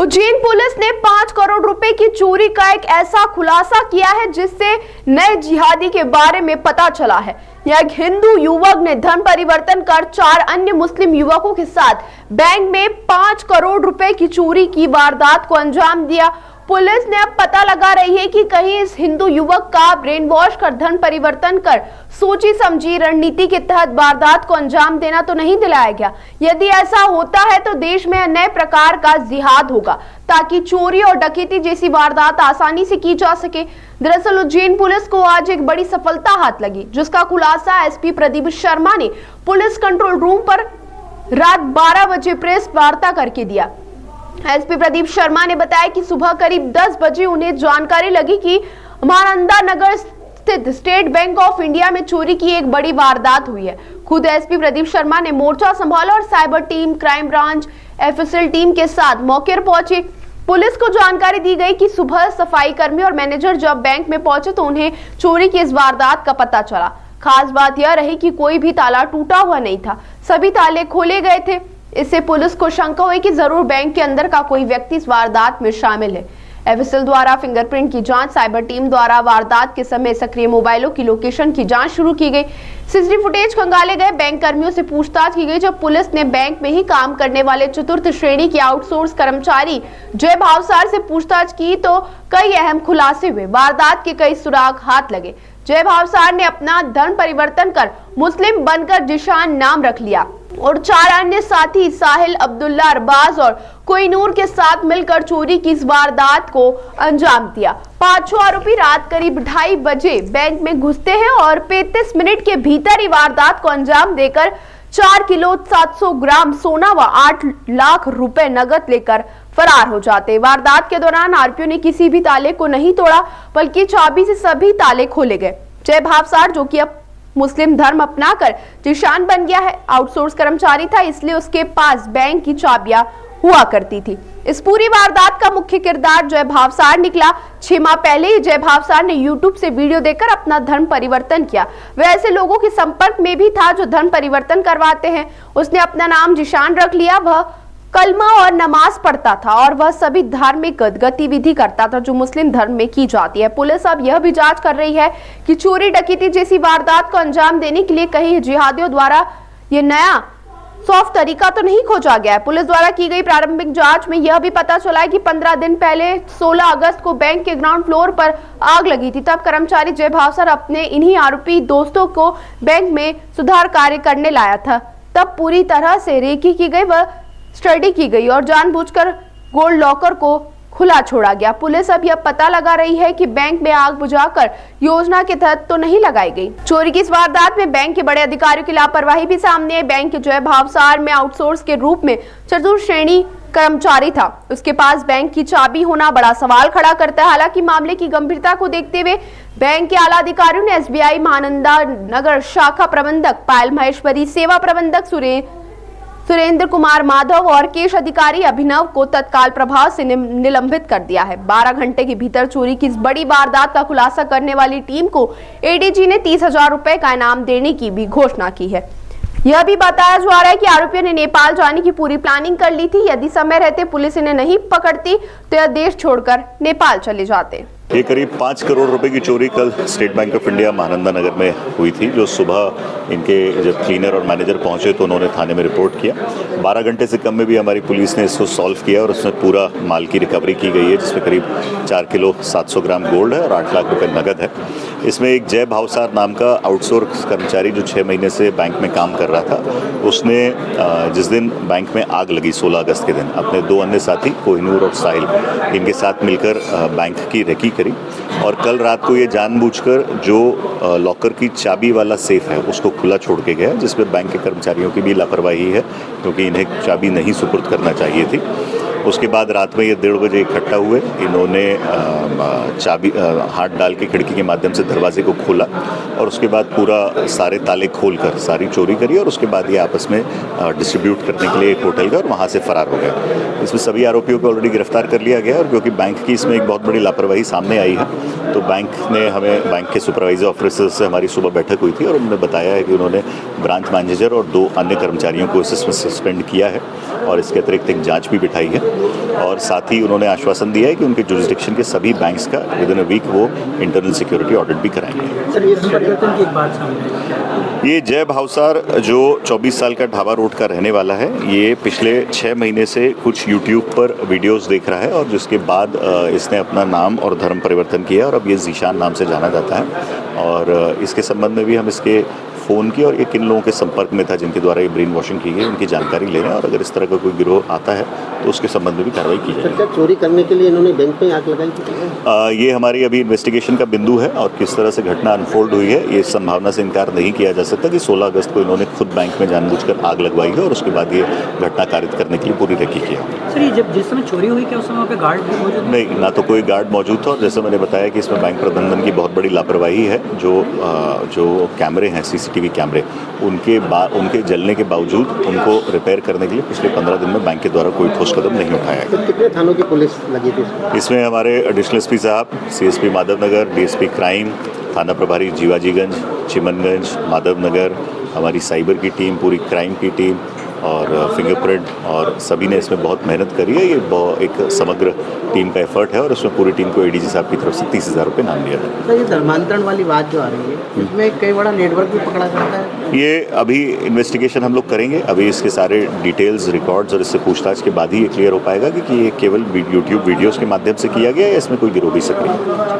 Ujjain police ने 5 करोड़ रुपए की चोरी का एक ऐसा खुलासा किया है जिससे नए जिहादी के बारे में पता चला है। एक हिंदू युवक ने धर्म परिवर्तन कर 4 अन्य मुस्लिम युवकों के साथ बैंक में 5 करोड़ रुपए की चोरी की वारदात को अंजाम दिया। पुलिस ने अब पता लगा रही है कि कहीं इस हिंदू युवक का ब्रेन वॉश कर धर्म परिवर्तन कर सोची समझी रणनीति के तहत वारदात को अंजाम देना तो नहीं दिलाया गया। यदि ऐसा होता है तो देश में नए प्रकार का जिहाद होगा ताकि चोरी और डकैती जैसी वारदात आसानी से की जा सके। दरअसल उज्जैन पुलिस को आज एक बड़ी सफलता हाथ लगी, जिसका खुलासा एसपी प्रदीप शर्मा ने पुलिस कंट्रोल रूम पर रात 12 बजे प्रेस वार्ता करके दिया। एसपी प्रदीप शर्मा ने बताया कि सुबह करीब 10 बजे उन्हें जानकारी लगी कि महानंदा नगर स्थित स्टेट बैंक ऑफ इंडिया में चोरी की एक बड़ी वारदात हुई है। खुद एसपी प्रदीप शर्मा ने मोर्चा संभाला और cyber team, crime branch, FSL team के साथ मौके पर पहुंचे। पुलिस को जानकारी दी गई कि सुबह सफाई कर्मी और मैनेजर जब बैंक में पहुंचे तो उन्हें चोरी की इस वारदात का पता चला। खास बात यह रही कि कोई भी ताला टूटा हुआ नहीं था, सभी ताले खोले गए थे। इससे पुलिस को शंका हुई कि जरूर बैंक के अंदर का कोई व्यक्ति इस वारदात में शामिल है। एफएसएल द्वारा फिंगरप्रिंट की जांच, साइबर टीम द्वारा वारदात के समय सक्रिय मोबाइलों की लोकेशन की जांच शुरू की गई। सीसीटीवी फुटेज खंगाले गए, बैंक कर्मियों से पूछताछ की गई। जब पुलिस ने बैंक में ही काम करने वाले चतुर्थ श्रेणी के आउटसोर्स कर्मचारी जय भावसार से पूछताछ की तो कई अहम खुलासे हुए। वारदात के कई सुराग हाथ लगे। जय भावसार ने अपना धर्म परिवर्तन कर मुस्लिम बनकर जिशान नाम रख लिया और 4 अन्य साथी साहिल, अब्दुल्ला, अरबाज और कोहिनूर के साथ मिलकर चोरी की इस वारदात को अंजाम दिया। 5 आरोपी रात करीब 2:30 बजे बैंक में घुसते हैं और 35 मिनट के भीतर ही वारदात को अंजाम देकर 4 किलो 700 ग्राम सोना व 8 लाख रुपए नगद लेकर फरार हो जाते। वारदात के दौरान आरोपियों ने किसी भी ताले को नहीं तोड़ा, बल्कि चाबी से सभी ताले खोले गए। जय भावसार, जो कि अब मुस्लिम धर्म अपनाकर जिशान बन गया है, आउटसोर्स कर्मचारी था, इसलिए उसके पास बैंक की चाबियां हुआ करती थी। इस पूरी वारदात का मुख्य किरदार जय भावसार निकला। 6 माह पहले ही जय भावसार ने यूट्यूब से वीडियो देखकर अपना धर्म परिवर्तन किया। वह ऐसे लोगों के संपर्क में भी था जो धर्म परिवर्तन करवाते हैं। उसने अपना नाम जिशान रख लिया। वह कलमा और नमाज पढ़ता था और वह सभी धार्मिक गतिविधि करता था जो मुस्लिम धर्म में की जाती है। पुलिस अब यह भी जांच कर रही है कि चोरी डकैती जैसी वारदात को अंजाम देने के लिए कहीं जिहादियों द्वारा ये नया सॉफ्ट तरीका तो नहीं खोजा गया है। पुलिस द्वारा की गई प्रारंभिक जांच में यह भी पता चला है कि 15 दिन पहले 16 अगस्त को बैंक के ग्राउंड फ्लोर पर आग लगी थी। तब कर्मचारी जय भावसार अपने इन्हीं आरोपी दोस्तों को बैंक में सुधार कार्य करने लाया था। तब पूरी तरह से रेकी की गई, वह स्टडी की गई और जानबूझकर गोल्ड लॉकर को खुला छोड़ा गया। पुलिस अब यह पता लगा रही है कि बैंक में आग बुझाकर योजना के तहत तो नहीं लगाई गई। चोरी की इस वारदात में बैंक के बड़े अधिकारियों की लापरवाही भी सामने आई। बैंक के जय भावसार में आउटसोर्स के रूप में चतुर्थ श्रेणी कर्मचारी था, उसके पास बैंक की चाबी होना बड़ा सवाल खड़ा करता है। हालांकि मामले की गंभीरता को देखते हुए बैंक के आला अधिकारियों ने एसबीआई महानंदा नगर शाखा प्रबंधक पायल महेश्वरी, सेवा प्रबंधक सुरेंद्र कुमार माधव और केश अधिकारी अभिनव को तत्काल प्रभाव से निलंबित कर दिया है। 12 घंटे के भीतर चोरी की इस बड़ी वारदात का खुलासा करने वाली टीम को एडीजी ने 30,000 रुपए का इनाम देने की भी घोषणा की है। यह भी बताया जा रहा है कि आरोपियों ने नेपाल जाने की पूरी प्लानिंग कर ली थी। यदि समय रहते पुलिस इन्हें नहीं पकड़ती तो यह देश छोड़कर नेपाल चले जाते। ये करीब 5 करोड़ रुपए की चोरी कल State Bank of India Mahananda Nagar में हुई थी। जो सुबह इनके जब क्लीनर और मैनेजर पहुंचे तो उन्होंने थाने में रिपोर्ट किया। 12 घंटे से कम में भी हमारी पुलिस ने इसको सॉल्व किया और उसमें पूरा माल की रिकवरी की गई है, जिसमें करीब 4 किलो 700 ग्राम गोल्ड है और 8 लाख रुपए नगद है। इसमें एक जय भावसार नाम का आउटसोर्स कर्मचारी जो 6 महीने से बैंक में काम कर रहा था, उसने जिस दिन बैंक में आग लगी 16 अगस्त के दिन अपने 2 अन्य साथी कोहिनूर और साहिल इनके साथ मिलकर बैंक की रेकी करी और कल रात को ये जानबूझकर जो लॉकर की चाबी वाला सेफ है उसको खुला छोड़ के गया, जिसमें बैंक के कर्मचारियों की भी लापरवाही है क्योंकि इन्हें चाबी नहीं सुपुर्द करना चाहिए थी। उसके बाद रात में ये 1:30 बजे इकट्ठा हुए। इन्होंने चाबी हाथ डाल के खिड़की के माध्यम से दरवाजे को खोला और उसके बाद पूरा सारे ताले खोलकर सारी चोरी करी और उसके बाद ये आपस में डिस्ट्रीब्यूट करने के लिए एक होटल गए और वहाँ से फरार हो गए। इसमें सभी आरोपियों को ऑलरेडी गिरफ्तार कर लिया गया और क्योंकि बैंक की इसमें एक बहुत बड़ी लापरवाही सामने आई है तो बैंक ने हमें, बैंक के सुपरवाइजर ऑफिसर से हमारी सुबह बैठक हुई थी और उन्होंने बताया है कि उन्होंने ब्रांच मैनेजर और 2 अन्य कर्मचारियों को इसमें सस्पेंड किया है और इसके अतिरिक्त एक जांच भी बिठाई है और साथ ही उन्होंने आश्वासन दिया है कि उनके जुरिस्डिक्शन के सभी बैंक्स का विद इन अ वीक वो इंटरनल सिक्योरिटी ऑडिट भी कराएंगे। सर, ये परिवर्तन की एक बात सामने आई। ये जय भावसार जो 24 साल का ढाबा रोड का रहने वाला है, ये पिछले 6 महीने से कुछ यूट्यूब पर वीडियोस देख रहा है और जिसके बाद इसने अपना नाम और धर्म परिवर्तन किया और अब ये जीशान नाम से जाना जाता है और इसके संबंध में भी हम इसके फ़ोन की और ये किन लोगों के संपर्क में था जिनके द्वारा ये ब्रेन वॉशिंग की गई उनकी जानकारी ले रहे हैं और अगर इस तरह का कोई गिरोह आता है तो उसके संबंध में भी कार्रवाई की जाएगी। क्या चोरी करने के लिए इन्होंने बैंक में आग लगाई थी? ये हमारी अभी इन्वेस्टिगेशन का बिंदु है और किस तरह से घटना अनफोल्ड हुई है ये संभावना से इनकार नहीं किया जा सकता कि 16 अगस्त को इन्होंने खुद बैंक में जानबूझकर आग लगवाई है और उसके बाद ये घटना कारित करने के लिए पूरी रेकी किया। सर, ये जब जिस समय चोरी हुई क्या उस समय वहाँ पे गार्ड भी मौजूद नहीं, ना तो कोई गार्ड मौजूद था और जैसे मैंने बताया कि इसमें बैंक प्रबंधन की बहुत बड़ी लापरवाही है। जो कैमरे हैं, CCTV कैमरे, उनके जलने के बावजूद उनको रिपेयर करने के लिए पिछले 15 दिन में बैंक के द्वारा कोई ठोस कदम नहीं उठाया गया। तो कितने थानों की पुलिस लगी थी इसमें हमारे एडिशनल SP साहब, CSP माधवनगर, DSP क्राइम, थाना प्रभारी जीवाजीगंज, चिमनगंज, माधवनगर, हमारी साइबर की टीम, पूरी क्राइम की टीम और फिंगरप्रिंट और सभी ने इसमें बहुत मेहनत करी है। ये एक समग्र टीम का एफर्ट है और इसमें पूरी टीम को ADG साहब की तरफ से 30,000 रुपये नाम दिया था। सर, ये धर्मांतरण वाली बात जो आ रही है इसमें कई बड़ा नेटवर्क भी पकड़ा जाता है। ये अभी इन्वेस्टिगेशन हम लोग करेंगे, अभी इसके सारे डिटेल्स, रिकॉर्ड्स और इससे पूछताछ के बाद ही ये क्लियर हो पाएगा कि ये केवल यूट्यूब वीडियोज़ के माध्यम से किया गया है या इसमें कोई गिरोह भी सक्रिय है।